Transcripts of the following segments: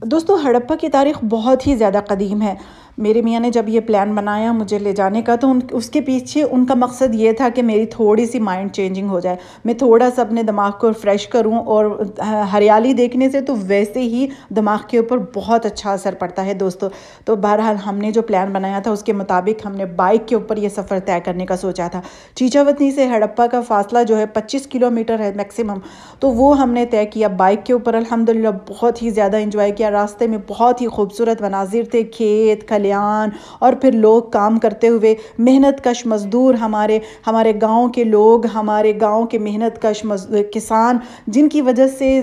دوستو ہڑپا کی تاریخ بہت ہی زیادہ قدیم ہے۔ میرے میاں نے جب یہ پلان بنایا مجھے لے جانے کا تو اس کے پیچھے ان کا مقصد یہ تھا کہ میری تھوڑی سی مائنڈ چینجنگ ہو جائے، میں تھوڑا سا اپنے دماغ کو فریش کروں، اور ہریالی دیکھنے سے تو ویسے ہی دماغ کے اوپر بہت اچھا اثر پڑتا ہے دوستو۔ تو بہرحال ہم نے جو پلان بنایا تھا اس کے مطابق ہم نے بائک کے اوپر یہ سفر طے کرنے کا سوچا تھا۔ چیچاوتنی سے ہڑپا کا فاصلہ جو ہے 25 کلومیٹر ہے میکسیمم، تو وہ ہم نے طے کیا بائک کے اوپر۔ الحمدللہ بہت ہی زیادہ انجوائے کیا، راستے میں بہت ہی خوبصورت مناظر تھے، کھیت کھلیان، اور پھر لوگ کام کرتے ہوئے، محنت کش مزدور، ہمارے گاؤں کے لوگ، ہمارے گاؤں کے محنت کش کسان، جن کی وجہ سے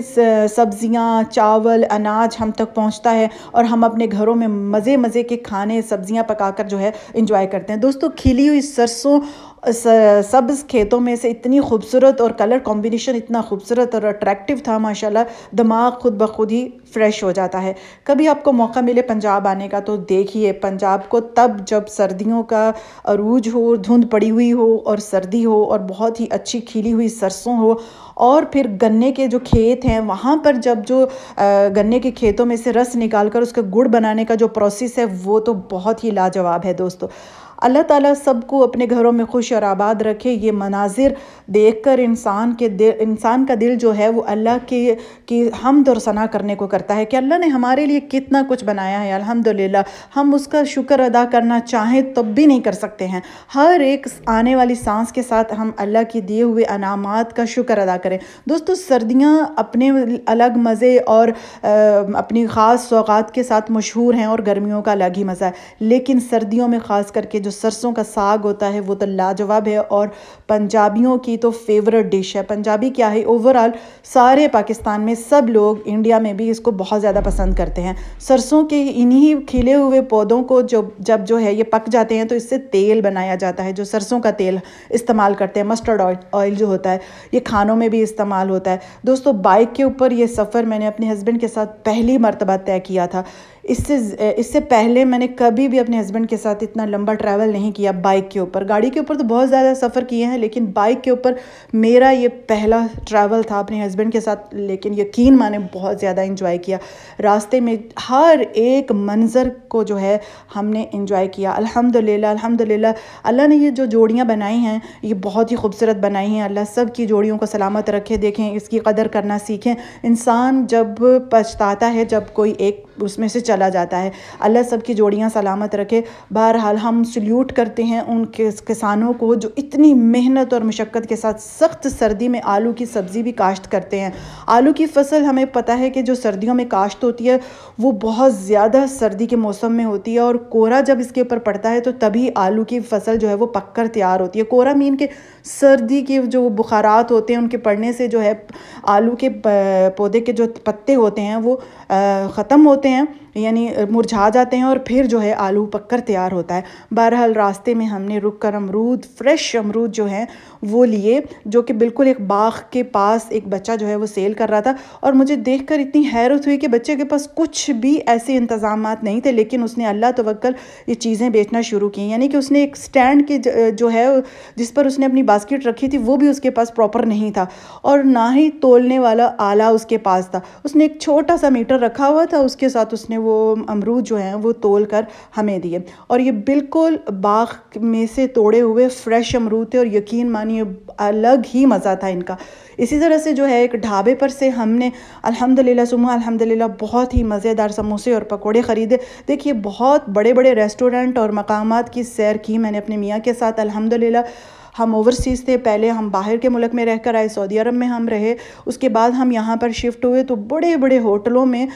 سبزیاں، چاول، اناج ہم تک پہنچتا ہے، اور ہم اپنے گھروں میں مزے مزے کے کھانے سبزیاں پکا کر جو ہے انجوائے کرتے ہیں۔ دوستو کھلی ہوئی سرسوں سبز کھیتوں میں سے اتنی خوبصورت، اور کلر کمبینیشن اتنا خوبصورت اور اٹریکٹیو تھا ماشاءاللہ، دماغ خود بخود ہی فریش ہو جاتا ہے۔ کبھی آپ کو موقع ملے پنجاب آنے کا تو دیکھیے پنجاب کو، تب جب سردیوں کا عروج ہو، دھند پڑی ہوئی ہو اور سردی ہو، اور بہت ہی اچھی کھلی ہوئی سرسوں ہو، اور پھر گنے کے جو کھیت ہیں وہاں پر جب جو گنے کے کھیتوں میں سے رس نکال کر اس کا گڑ بنانے کا جو پروسیس ہے وہ تو بہت ہی لاجواب ہے دوستو۔ اللہ تعالیٰ سب کو اپنے گھروں میں خوش اور آباد رکھے۔ یہ مناظر دیکھ کر انسان کا دل جو ہے وہ اللہ کی حمد اور ثنا کرنے کو کرتا ہے کہ اللہ نے ہمارے لیے کتنا کچھ بنایا ہے، الحمدللہ ہم اس کا شکر ادا کرنا چاہیں تب بھی نہیں کر سکتے ہیں۔ ہر ایک آنے والی سانس کے ساتھ ہم اللہ کی دیے ہوئے انعامات کا شکر ادا کریں۔ دوستو سردیاں اپنے الگ مزے اور اپنی خاص سوغات کے ساتھ مشہور ہیں، اور گرمیوں کا الگ ہی مزہ ہے، لیکن سردیوں میں خاص کر کے جو سرسوں کا ساگ ہوتا ہے وہ تو لاجواب ہے، اور پنجابیوں کی تو فیورٹ ڈش ہے۔ پنجابی کیا ہے، اوورآل سارے پاکستان میں سب لوگ، انڈیا میں بھی اس کو بہت زیادہ پسند کرتے ہیں۔ سرسوں کے انہی کھلے ہوئے پودوں کو جب جو ہے یہ پک جاتے ہیں تو اس سے تیل بنایا جاتا ہے، جو سرسوں کا تیل استعمال کرتے ہیں، مسٹرڈ آئل جو ہوتا ہے، یہ کھانوں میں بھی استعمال ہوتا ہے۔ دوستو بائک کے اوپر یہ سفر میں نے اپنے ہسبینڈ کے ساتھ پہلی مرتبہ طے کیا تھا۔ اس سے پہلے میں نے کبھی بھی اپنے ہسبینڈ کے ساتھ اتنا لمبا ٹریول نہیں کیا بائک کے اوپر۔ گاڑی کے اوپر تو بہت زیادہ سفر کیے ہیں، لیکن بائک کے اوپر میرا یہ پہلا ٹریول تھا اپنے ہسبینڈ کے ساتھ، لیکن یقین مانے بہت زیادہ انجوائے کیا۔ راستے میں ہر ایک منظر کو جو ہے ہم نے انجوائے کیا، الحمدللہ اللہ نے یہ جو جوڑیاں بنائی ہیں یہ بہت ہی خوبصورت بنائی ہیں۔ اللہ سب کی جوڑیوں کو سلامت رکھے۔ دیکھیں اس کی قدر کرنا سیکھیں۔ انسان جب پچھتاتا ہے جب کوئی ایک اس میں سے چلا جاتا ہے۔ اللہ سب کی جوڑیاں سلامت رکھے۔ بہرحال ہم سلیوٹ کرتے ہیں ان کسانوں کو جو اتنی محنت اور مشقت کے ساتھ سخت سردی میں آلو کی سبزی بھی کاشت کرتے ہیں۔ آلو کی فصل ہمیں پتہ ہے کہ جو سردیوں میں کاشت ہوتی ہے وہ بہت زیادہ سردی کے موسم میں ہوتی ہے، اور کورا جب اس کے اوپر پڑتا ہے تو تبھی آلو کی فصل جو ہے وہ پک کر تیار ہوتی ہے۔ کورا مین کے سردی کے جو بخارات ہوتے ہیں ان کے پڑنے سے جو ہے آلو کے پودے کے جو پتے ہوتے ہیں وہ ختم ہوتے ہیں، یعنی مرجھا جاتے ہیں، اور پھر جو ہے آلو پک کر تیار ہوتا ہے۔ بہرحال راستے میں ہم نے رک کر فریش امرود جو ہیں وہ لیے، جو کہ بالکل ایک باغ کے پاس ایک بچہ جو ہے وہ سیل کر رہا تھا، اور مجھے دیکھ کر اتنی حیرت ہوئی کہ بچے کے پاس کچھ بھی ایسے انتظامات نہیں تھے، لیکن اس نے اللہ توکل یہ چیزیں بیچنا شروع کی۔ یعنی کہ اس نے ایک سٹینڈ کی جو ہے جس پر اس نے اپنی باسکٹ رکھی تھی وہ بھی اس کے پاس پراپر نہیں تھا، اور نہ ہی تولنے والا آلہ اس کے پاس تھا۔ اس نے ایک چھوٹا سا میٹر رکھا ہوا تھا، اس کے ساتھ اس نے وہ امرود جو ہیں وہ تول کر ہمیں دیے، اور یہ بالکل باغ میں سے توڑے ہوئے فریش امرود تھے، اور یقین مانیے الگ ہی مزہ تھا ان کا۔ اسی طرح سے جو ہے ایک ڈھابے پر سے ہم نے الحمدللہ بہت ہی مزیدار سموسے اور پکوڑے خریدے۔ دیکھیے بہت بڑے بڑے ریسٹورنٹ اور مقامات کی سیر کی میں نے اپنے میاں کے ساتھ۔ الحمدللہ ہم اوورسیز تھے، پہلے ہم باہر کے ملک میں رہ کر آئے، سعودی عرب میں ہم رہے، اس کے بعد ہم یہاں پر شفٹ ہوئے، تو بڑے بڑے ہوٹلوں میں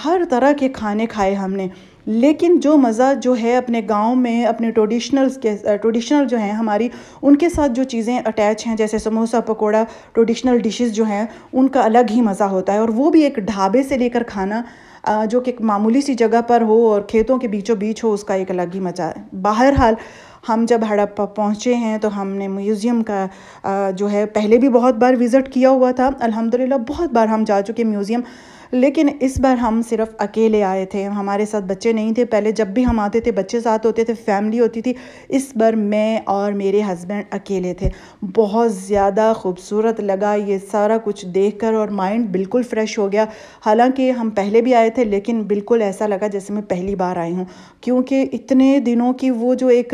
ہر طرح کے کھانے کھائے ہم نے، لیکن جو مزہ جو ہے اپنے گاؤں میں اپنے ٹریڈیشنل جو ہیں ہماری ان کے ساتھ جو چیزیں اٹیچ ہیں، جیسے سموسا پکوڑا، ٹریڈیشنل ڈشز جو ہیں ان کا الگ ہی مزہ ہوتا ہے، اور وہ بھی ایک ڈھابے سے لے کر کھانا جو کہ ایک معمولی سی جگہ پر ہو اور کھیتوں کے بیچوں بیچ ہو، اس کا ایک الگ ہی مزہ ہے۔ بہرحال ہم جب ہڑپا پہنچے ہیں تو ہم نے میوزیم کا جو ہے پہلے بھی بہت بار وزٹ کیا ہوا تھا، الحمدللہ بہت بار ہم جا چکے میوزیم، لیکن اس بار ہم صرف اکیلے آئے تھے، ہمارے ساتھ بچے نہیں تھے. پہلے جب بھی ہم آتے تھے بچے ساتھ ہوتے تھے، فیملی ہوتی تھی. اس بار میں اور میرے ہسبینڈ اکیلے تھے. بہت زیادہ خوبصورت لگا یہ سارا کچھ دیکھ کر، اور مائنڈ بالکل فریش ہو گیا. حالانکہ ہم پہلے بھی آئے تھے لیکن بالکل ایسا لگا جیسے میں پہلی بار آئی ہوں، کیونکہ اتنے دنوں کی وہ جو ایک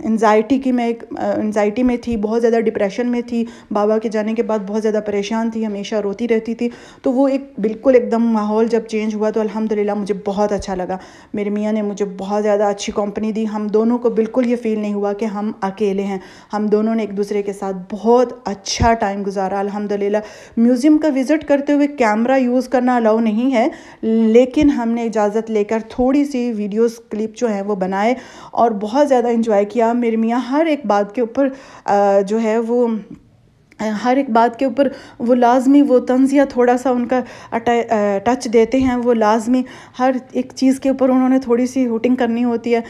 انزائٹی میں تھی، بہت زیادہ ڈپریشن میں تھی. بابا کے جانے کے بعد بہت زیادہ پریشان تھی، ہمیشہ روتی رہتی تھی. تو وہ بالکل ایک دم ماحول جب چینج ہوا تو الحمدللہ مجھے بہت اچھا لگا. میرے میاں نے مجھے بہت زیادہ اچھی کمپنی دی. ہم دونوں کو بالکل یہ فیل نہیں ہوا کہ ہم اکیلے ہیں. ہم دونوں نے ایک دوسرے کے ساتھ بہت اچھا ٹائم گزارا الحمدللہ. میوزیم کا وزٹ کرتے ہوئے کیمرہ یوز کرنا الاؤ نہیں ہے، لیکن ہم نے اجازت لے کر تھوڑی سی ویڈیوز کلپ جو ہیں وہ بنائے اور بہت زیادہ انجوائے کیا. میرے میاں ہر ایک بات کے اوپر جو ہے وہ وہ لازمی وہ طنزیہ تھوڑا سا ان کا ٹچ دیتے ہیں. وہ لازمی ہر ایک چیز کے اوپر انہوں نے تھوڑی سی ہوٹنگ کرنی ہوتی ہے.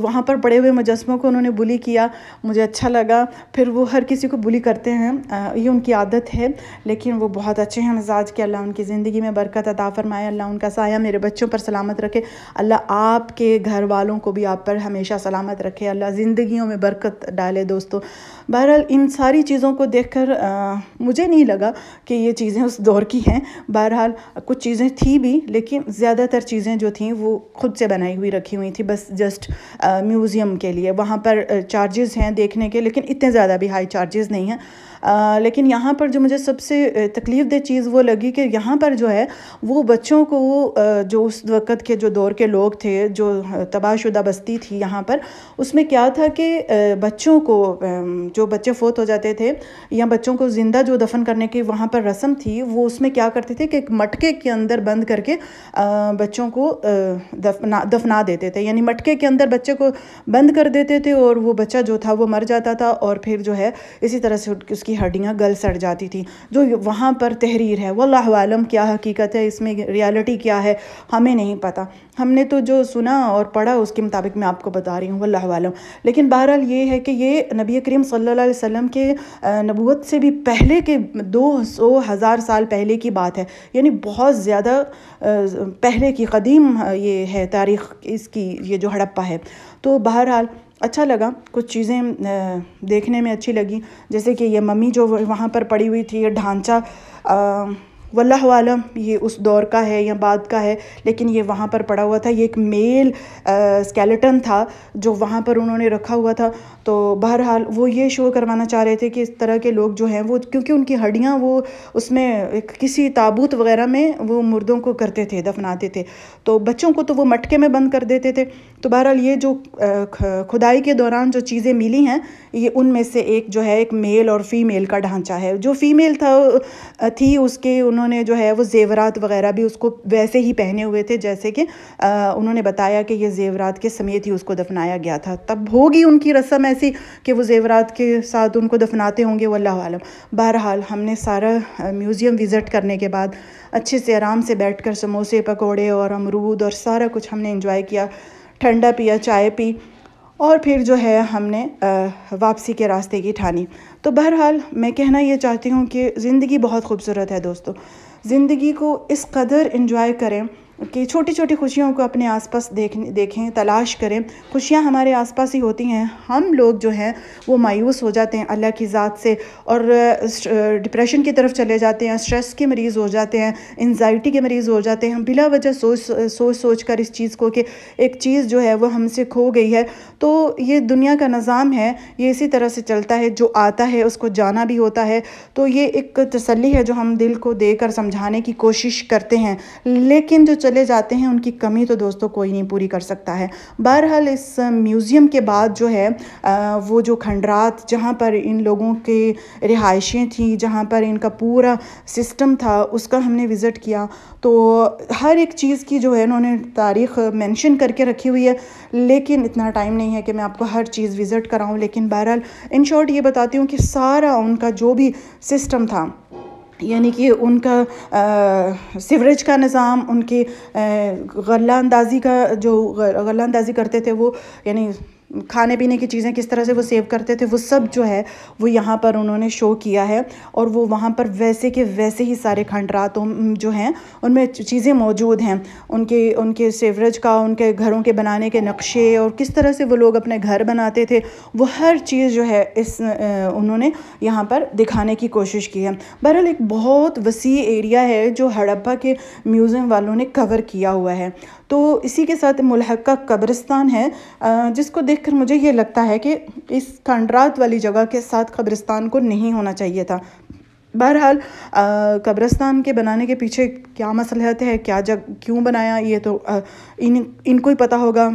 وہاں پر پڑے ہوئے مجسموں کو انہوں نے بلی کیا، مجھے اچھا لگا. پھر وہ ہر کسی کو بلی کرتے ہیں، یہ ان کی عادت ہے، لیکن وہ بہت اچھے ہیں مزاج کے. اللہ ان کی زندگی میں برکت عطا فرمائے، اللہ ان کا سایہ میرے بچوں پر سلامت رکھے، اللہ آپ کے گھر والوں کو بھی آپ پر ہمیشہ سلامت رکھے، اللہ زندگیوں میں برکت ڈالے. دوستو بہرحال ان ساری چیزوں کو دیکھ کر مجھے نہیں لگا کہ یہ چیزیں اس دور کی ہیں. بہرحال کچھ چیزیں تھی بھی، لیکن زیادہ تر چیزیں جو تھیں وہ خود سے بنائی ہوئی رکھی ہوئی تھی، بس جسٹ میوزیم کے لیے. وہاں پر چارجز ہیں دیکھنے کے، لیکن اتنے زیادہ بھی ہائی چارجز نہیں ہیں. لیکن یہاں پر جو مجھے سب سے تکلیف دہ چیز وہ لگی کہ یہاں پر جو ہے وہ بچوں کو جو اس وقت کے جو دور کے لوگ تھے، جو تباہ شدہ بستی تھی یہاں پر، اس میں کیا تھا کہ بچوں کو، جو بچے فوت ہو جاتے تھے یا بچوں کو زندہ جو دفن کرنے کی وہاں پر رسم تھی، وہ اس میں کیا کرتے تھے کہ ایک مٹکے کے اندر بند کر کے بچوں کو دفنا دیتے تھے. یعنی مٹکے کے اندر بچے کو بند کر دیتے تھے اور وہ بچہ جو تھا وہ مر جاتا تھا، اور پھر جو ہے اسی طرح سے اس کی ہڈیاں گل سڑ جاتی تھی. جو وہاں پر تحریر ہے واللہ عالم کیا حقیقت ہے، اس میں ریالٹی کیا ہے ہمیں نہیں پتہ. ہم نے تو جو سنا اور پڑھا اس کے مطابق میں آپ کو بتا رہی ہوں، واللہ عالم. لیکن بہرحال یہ ہے کہ یہ نبی کریم صلی اللہ علیہ وسلم کے نبوت سے بھی پہلے کے 200,000 سال پہلے کی بات ہے. یعنی بہت زیادہ پہلے کی قدیم یہ ہے تاریخ اس کی، یہ جو ہڑپا ہے. تو بہرحال اچھا لگا، کچھ چیزیں دیکھنے میں اچھی لگی، جیسے کہ یہ ممی جو وہاں پر پڑی ہوئی تھی، یہ ڈھانچہ واللہ عالم یہ اس دور کا ہے یا بعد کا ہے، لیکن یہ وہاں پر پڑا ہوا تھا. یہ ایک میل اسکیلیٹن تھا جو وہاں پر انہوں نے رکھا ہوا تھا. تو بہرحال وہ یہ شو کروانا چاہ رہے تھے کہ اس طرح کے لوگ جو ہیں وہ، کیونکہ ان کی ہڈیاں وہ اس میں کسی تابوت وغیرہ میں وہ مردوں کو کرتے تھے، دفناتے تھے، تو بچوں کو تو وہ مٹکے میں بند کر دیتے تھے. تو بہرحال یہ جو کھدائی کے دوران جو چیزیں ملی ہیں، یہ ان میں سے ایک جو ہے ایک میل اور فیمیل کا ڈھانچہ ہے. جو فیمیل تھی اس کے انہوں نے جو ہے وہ زیورات وغیرہ بھی اس کو ویسے ہی پہنے ہوئے تھے جیسے کہ انہوں نے بتایا کہ یہ زیورات کے سمیت ہی اس کو دفنایا گیا تھا. تب ہوگی ان کی رسم ایسی کہ وہ زیورات کے ساتھ ان کو دفناتے ہوں گے، واللہ عالم. بہرحال ہم نے سارا میوزیم وزٹ کرنے کے بعد اچھے سے آرام سے بیٹھ کر سموسے، پکوڑے اور امرود اور سارا کچھ ہم نے انجوائے کیا، ٹھنڈا پیا، چائے پی، اور پھر جو ہے ہم نے واپسی کے راستے کی ٹھانی. تو بہرحال میں کہنا یہ چاہتی ہوں کہ زندگی بہت خوبصورت ہے دوستو. زندگی کو اس قدر انجوائے کریں کہ چھوٹی چھوٹی خوشیوں کو اپنے آس پاس دیکھیں، تلاش کریں. خوشیاں ہمارے آس پاس ہی ہوتی ہیں. ہم لوگ جو ہیں وہ مایوس ہو جاتے ہیں اللہ کی ذات سے، اور ڈپریشن کی طرف چلے جاتے ہیں، اسٹریس کے مریض ہو جاتے ہیں، انزائٹی کے مریض ہو جاتے ہیں بلا وجہ سوچ کر اس چیز کو کہ ایک چیز جو ہے وہ ہم سے کھو گئی ہے. تو یہ دنیا کا نظام ہے، یہ اسی طرح سے چلتا ہے، جو آتا ہے اس کو جانا بھی ہوتا ہے. تو یہ ایک تسلی ہے جو ہم دل کو دے کر سمجھانے کی کوشش کرتے ہیں، لیکن جو چلے جاتے ہیں ان کی کمی تو دوستوں کوئی نہیں پوری کر سکتا ہے. بہرحال اس میوزیم کے بعد جو ہے وہ جو کھنڈرات جہاں پر ان لوگوں کے رہائشیں تھیں، جہاں پر ان کا پورا سسٹم تھا، اس کا ہم نے وزٹ کیا. تو ہر ایک چیز کی جو ہے انہوں نے تاریخ مینشن کر کے رکھی ہوئی ہے، لیکن اتنا ٹائم نہیں ہے کہ میں آپ کو ہر چیز وزٹ کراؤں. لیکن بہرحال ان شارٹ یہ بتاتی ہوں کہ سارا ان کا جو بھی سسٹم تھا، یعنی کہ ان کا سیوریج کا نظام، ان کے غلہ اندازی کا جو غلہ اندازی کرتے تھے وہ، یعنی کھانے پینے کی چیزیں کس طرح سے وہ سیو کرتے تھے، وہ سب جو ہے وہ یہاں پر انہوں نے شو کیا ہے، اور وہ وہاں پر ویسے کے ویسے ہی سارے کھنڈرات جو ہیں ان میں چیزیں موجود ہیں، ان کے سیوریج کا، ان کے گھروں کے بنانے کے نقشے، اور کس طرح سے وہ لوگ اپنے گھر بناتے تھے، وہ ہر چیز جو ہے انہوں نے یہاں پر دکھانے کی کوشش کی ہے۔ بہرحال ایک بہت وسیع ایریا ہے جو ہڑپا کے میوزیم والوں نے کور کیا ہوا ہے۔ تو اسی کے ساتھ ملحقہ قبرستان ہے، جس کو دیکھ کر مجھے یہ لگتا ہے کہ اس کھنڈرات والی جگہ کے ساتھ قبرستان کو نہیں ہونا چاہیے تھا۔ بہرحال قبرستان کے بنانے کے پیچھے کیا مصلحت ہے، کیوں بنایا، یہ تو ان کو ہی پتہ ہوگا۔